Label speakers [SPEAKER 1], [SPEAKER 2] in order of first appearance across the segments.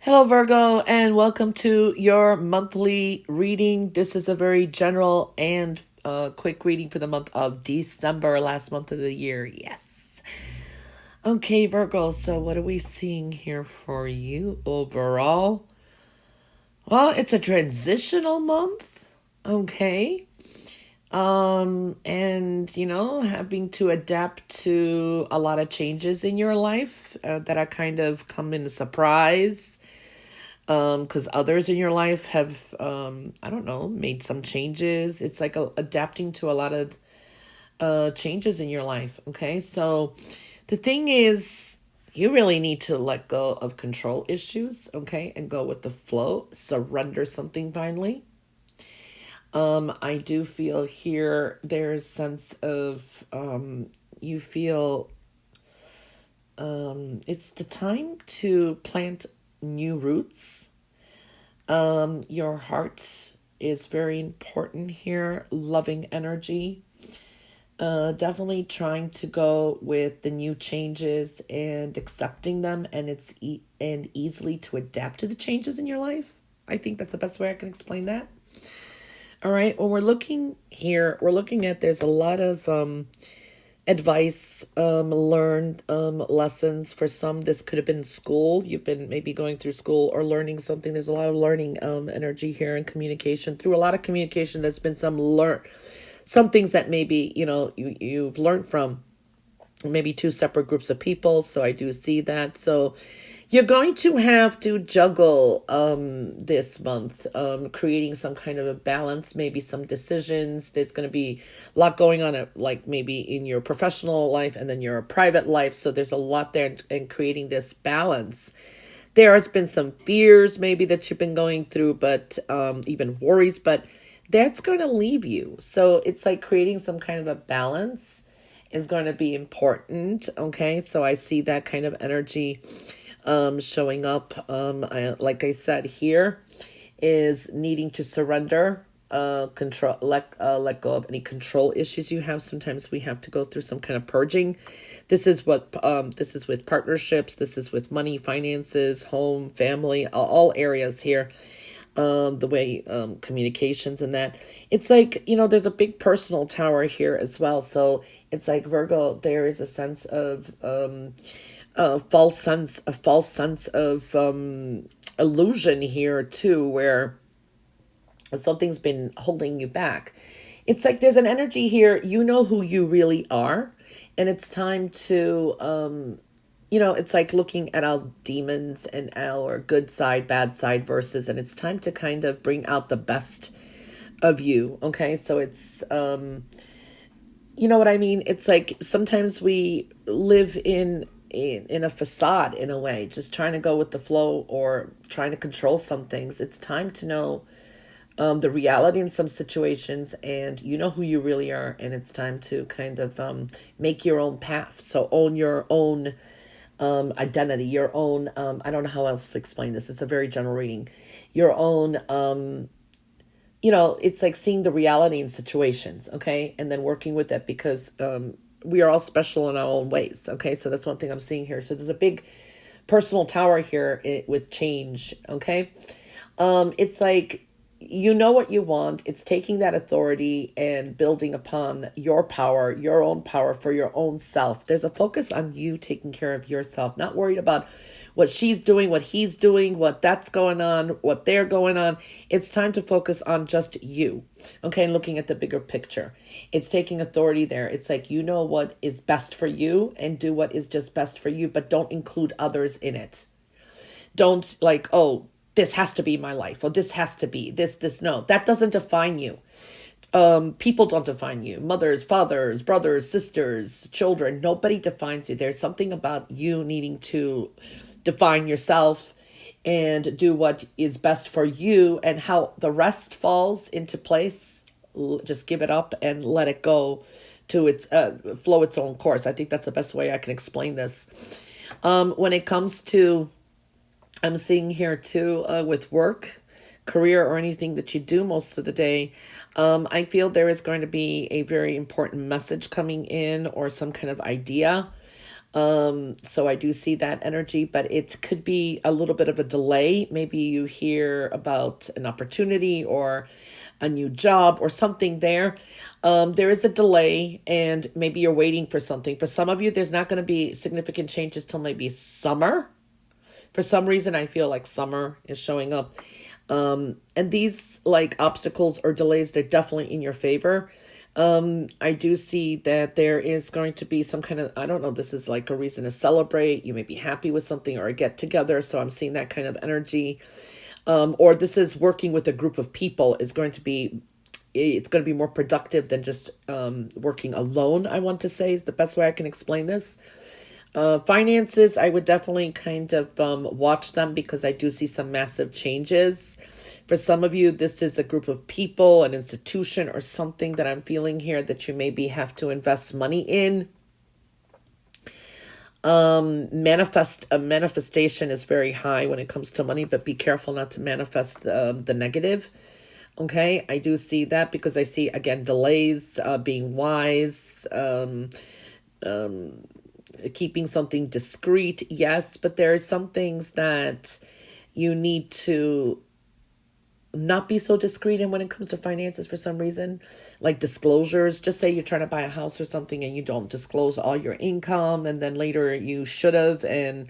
[SPEAKER 1] Hello, Virgo, and welcome to your monthly reading. This is a very general and quick reading for the month of December, last month of the year. Yes. Okay, Virgo, so what are we seeing here for you overall? Well, it's a transitional month. Okay. And having to adapt to a lot of changes in your life that are kind of come in a surprise because others in your life have I don't know, made some changes. It's like adapting to a lot of changes in your life. Okay, so the thing is, you really need to let go of control issues, okay, and go with the flow, surrender something finally. I do feel here there's a sense of you feel it's the time to plant new roots. Your heart is very important here, loving energy. Definitely trying to go with the new changes and accepting them, and and easily to adapt to the changes in your life. I think that's the best way I can explain that. All right, when we're looking here, we're looking at there's a lot of advice, learned lessons. For some, this could have been school. You've been maybe going through school or learning something. There's a lot of learning energy here and communication. Through a lot of communication, there's been some things that maybe you've learned from maybe two separate groups of people. So I do see that. So you're going to have to juggle this month, creating some kind of a balance, maybe some decisions. There's going to be a lot going on, like maybe in your professional life and then your private life. So there's a lot there in creating this balance. There has been some fears maybe that you've been going through, but even worries, but that's going to leave you. So it's like creating some kind of a balance is going to be important. Okay, so I see that kind of energy showing up. Like I said, here is needing to surrender, let go of any control issues you have. Sometimes we have to go through some kind of purging. This is with partnerships. This is with money, finances, home, family, all areas here. The way communications and that, it's like, there's a big personal tower here as well. So it's like, Virgo, there is a sense of a false sense of illusion here too, where something's been holding you back. It's like there's an energy here, you know who you really are, and it's time to it's like looking at our demons and our good side, bad side verses, and it's time to kind of bring out the best of you. Okay, so it's you know what I mean? It's like sometimes we live in a facade, in a way, just trying to go with the flow or trying to control some things. It's time to know the reality in some situations, and you know who you really are, and it's time to kind of make your own path. So own your own identity, your own I don't know how else to explain this. It's a very general reading. Your own it's like seeing the reality in situations, okay, and then working with it, because we are all special in our own ways. Okay, so that's one thing I'm seeing here. So there's a big personal tower here with change. Okay, it's like, you know what you want. It's taking that authority and building upon your power, your own power for your own self. There's a focus on you taking care of yourself, not worried about what she's doing, what he's doing, what that's going on, what they're going on. It's time to focus on just you. Okay, and looking at the bigger picture. It's taking authority there. It's like, you know what is best for you, and do what is just best for you, but don't include others in it. Don't like, oh, this has to be my life, or this has to be this. No, that doesn't define you. People don't define you. Mothers, fathers, brothers, sisters, children, nobody defines you. There's something about you needing to define yourself and do what is best for you, and how the rest falls into place. Just give it up and let it go to its flow its own course. I think that's the best way I can explain this. When it comes to, I'm seeing here too, with work, career, or anything that you do most of the day, I feel there is going to be a very important message coming in, or some kind of idea. So I do see that energy, but it could be a little bit of a delay. Maybe you hear about an opportunity or a new job or something there. There is a delay, and maybe you're waiting for something. For some of you, there's not going to be significant changes till maybe summer. For some reason, I feel like summer is showing up. And these like obstacles or delays, they're definitely in your favor. I do see that there is going to be some kind of, I don't know, this is like a reason to celebrate. You may be happy with something or a get together. So I'm seeing that kind of energy. Or this is working with a group of people is going to be, it's going to be more productive than just working alone, I want to say is the best way I can explain this. Finances, I would definitely kind of watch them because I do see some massive changes. For some of you, this is a group of people, an institution, or something that I'm feeling here that you maybe have to invest money in. Manifestation is very high when it comes to money, but be careful not to manifest the negative. Okay, I do see that because I see again delays, being wise, keeping something discreet, yes, but there are some things that you need to not be so discreet in when it comes to finances for some reason, like disclosures. Just say you're trying to buy a house or something and you don't disclose all your income, and then later you should have, and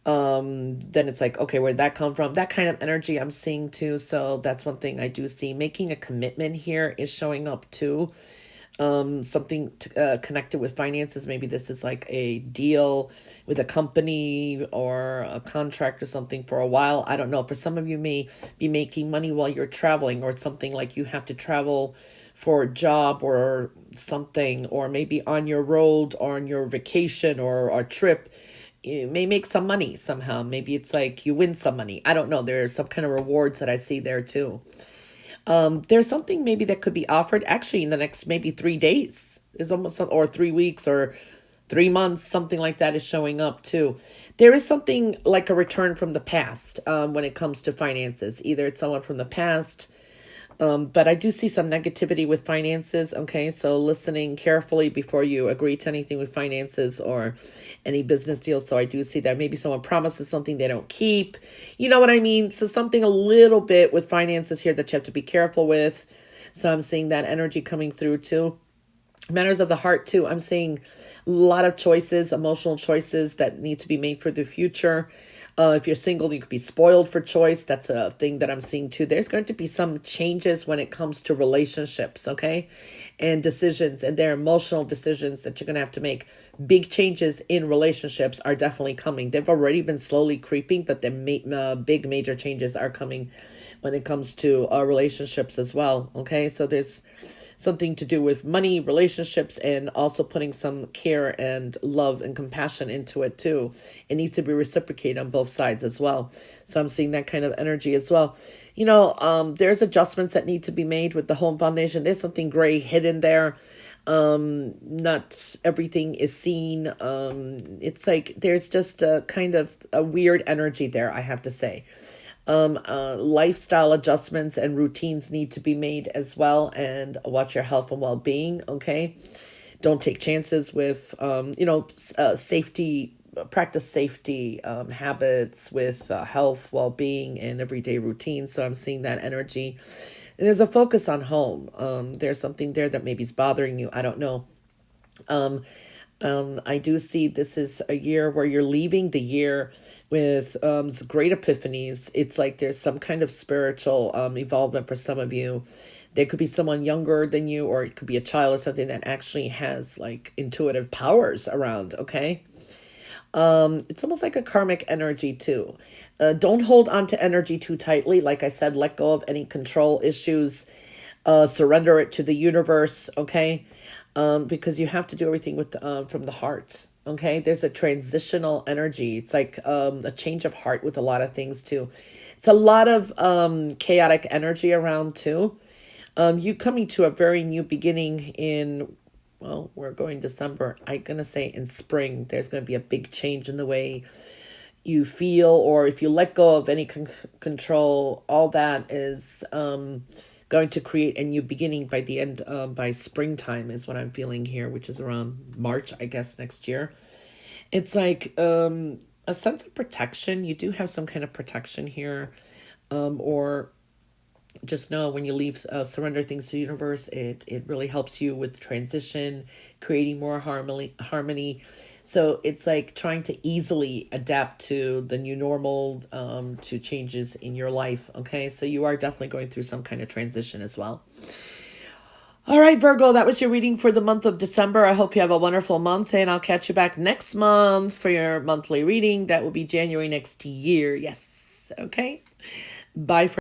[SPEAKER 1] then it's like, okay, where'd that come from? That kind of energy I'm seeing too. So that's one thing I do see. Making a commitment here is showing up too. Something connected with finances. Maybe this is like a deal with a company or a contract or something for a while. I don't know. For some of you may be making money while you're traveling, or it's something like you have to travel for a job or something, or maybe on your road or on your vacation or a trip. You may make some money somehow. Maybe it's like you win some money. I don't know. There's some kind of rewards that I see there too. There's something maybe that could be offered actually in the next maybe 3 days. Is almost, or 3 weeks or 3 months, something like that is showing up too. There is something like a return from the past when it comes to finances. Either it's someone from the past, but I do see some negativity with finances. Okay, so listening carefully before you agree to anything with finances or any business deals. So I do see that maybe someone promises something they don't keep. You know what I mean? So something a little bit with finances here that you have to be careful with. So I'm seeing that energy coming through too. Matters of the heart too. I'm seeing a lot of choices, emotional choices that need to be made for the future. If you're single, you could be spoiled for choice. That's a thing that I'm seeing too. There's going to be some changes when it comes to relationships, okay? And decisions, and their emotional decisions that you're going to have to make. Big changes in relationships are definitely coming. They've already been slowly creeping, but the big major changes are coming when it comes to relationships as well, okay? So there's something to do with money, relationships, and also putting some care and love and compassion into it too. It needs to be reciprocated on both sides as well. So I'm seeing that kind of energy as well. There's adjustments that need to be made with the home foundation. There's something gray hidden there. Not everything is seen. It's like there's just a kind of a weird energy there, I have to say. Lifestyle adjustments and routines need to be made as well, and watch your health and well-being. Okay, don't take chances with safety. Practice safety habits with health, well-being, and everyday routines. So I'm seeing that energy. And there's a focus on home. There's something there that maybe is bothering you. I don't know. I do see this is a year where you're leaving the year with great epiphanies. It's like there's some kind of spiritual evolvement for some of you. There could be someone younger than you, or it could be a child or something that actually has like intuitive powers around, okay? It's almost like a karmic energy too. Don't hold on to energy too tightly. Like I said, let go of any control issues. Surrender it to the universe, okay? Because you have to do everything with from the heart. Okay, there's a transitional energy. It's like a change of heart with a lot of things too. It's a lot of chaotic energy around too. You coming to a very new beginning in, well, we're going December. I'm gonna say in spring. There's gonna be a big change in the way you feel, or if you let go of any control. All that is going to create a new beginning by the end, by springtime is what I'm feeling here, which is around March, I guess, next year. It's like a sense of protection. You do have some kind of protection here, or just know when you leave, surrender things to the universe, it really helps you with transition, creating more harmony. So it's like trying to easily adapt to the new normal, to changes in your life. Okay, so you are definitely going through some kind of transition as well. All right, Virgo, that was your reading for the month of December. I hope you have a wonderful month, and I'll catch you back next month for your monthly reading. That will be January next year. Yes. Okay. Bye for